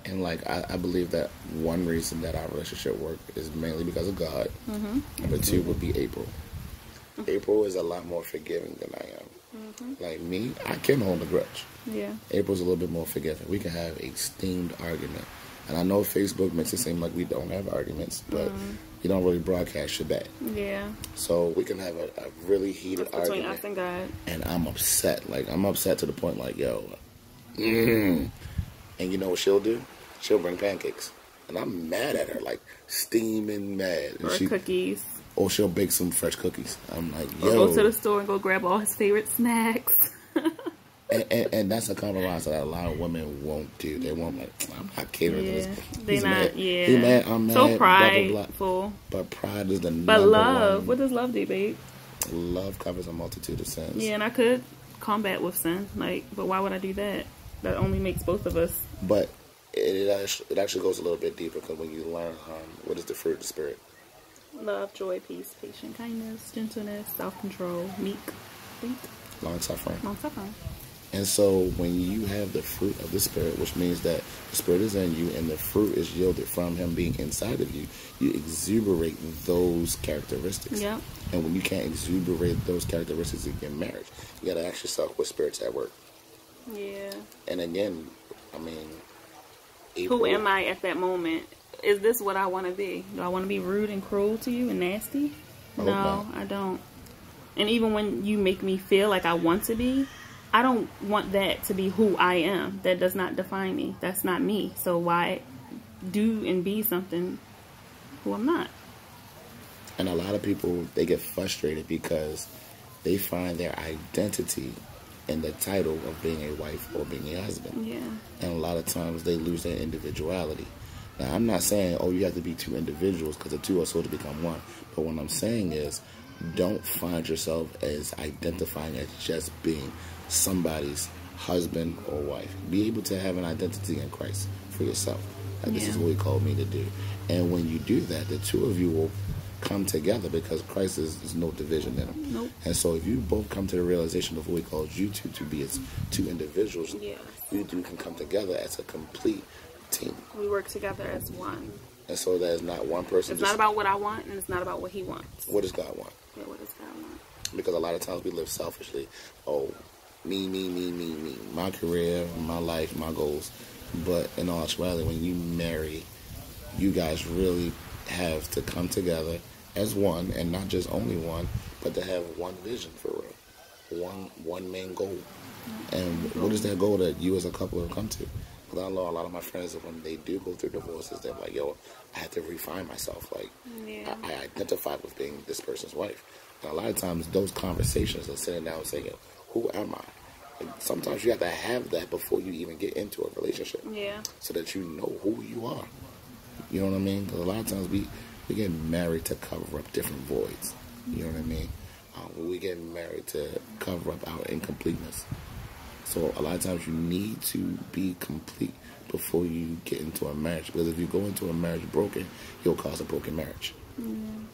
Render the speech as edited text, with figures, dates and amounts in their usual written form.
And like I believe that one reason that our relationship worked is mainly because of God. Number two would be April. April is a lot more forgiving than I am. Like me, I can hold a grudge. Yeah. April's a little bit more forgiving. We can have a steamed argument. And I know Facebook makes it seem like we don't have arguments, but you don't really broadcast your bad. Yeah. So we can have a really heated That's between argument. us and God. And I'm upset. Like, I'm upset to the point, like, yo. And you know what she'll do? She'll bring pancakes. And I'm mad at her, like, steaming mad. And Or cookies. Or she'll bake some fresh cookies. I'm like, yo. Or go to the store and go grab all his favorite snacks. And that's a compromise that a lot of women won't do. They won't, like, I'm not catering to this. They're not, mad. He's mad, I'm mad. So prideful. Blah, blah, blah. But pride is the number But love, one. what does love do, babe? Love covers a multitude of sins. Yeah, and I could combat with sin, like, but why would I do that? That only makes both of us. But it actually goes a little bit deeper, because when you learn what is the fruit of the Spirit? Love, joy, peace, patience, kindness, gentleness, self-control, meek, I think. Long-suffering. Long-suffering. And so when you have the fruit of the Spirit, which means that the Spirit is in you and the fruit is yielded from Him being inside of you, you exuberate those characteristics. Yep. And when you can't exuberate those characteristics in your marriage, you got to ask yourself what spirit's at work. Yeah. And again, I mean, who am I at that moment? Is this what I want to be? Do I want to be rude and cruel to you and nasty? No, I don't. And even when you make me feel like I want to be, I don't want that to be who I am. That does not define me. That's not me. So why do and be something who I'm not? And a lot of people, they get frustrated because they find their identity in the title of being a wife or being a husband. Yeah. And a lot of times they lose their individuality. Now, I'm not saying, oh, you have to be two individuals, because the two are supposed to become one. But what I'm saying is, don't find yourself as identifying as just being somebody's husband or wife. Be able to have an identity in Christ for yourself. Like, this is what He called me to do. And when you do that, the two of you will come together, because Christ is no division in Him. Nope. And so if you both come to the realization of what He called you to be as two individuals, you two can come together as a complete team. We work together as one. And so there's not one person. It's not about what I want, and it's not about what He wants. What does God want? Yeah, what does God want? Because a lot of times we live selfishly. Oh, me, my career, my life, my goals. But in all actuality, when you marry, you guys really have to come together as one, and not just only one, but to have one vision for real. One main goal. And what is that goal that you as a couple have come to? Because I know a lot of my friends, when they do go through divorces, they're like, yo, I had to refine myself. Like, I identified with being this person's wife. And a lot of times those conversations are sitting down and saying, yo, who am I? And sometimes you have to have that before you even get into a relationship. Yeah. So that you know who you are. You know what I mean? Because a lot of times we get married to cover up different voids. You know what I mean? We get married to cover up our incompleteness. So a lot of times you need to be complete before you get into a marriage. Because if you go into a marriage broken, you'll cause a broken marriage. Mm.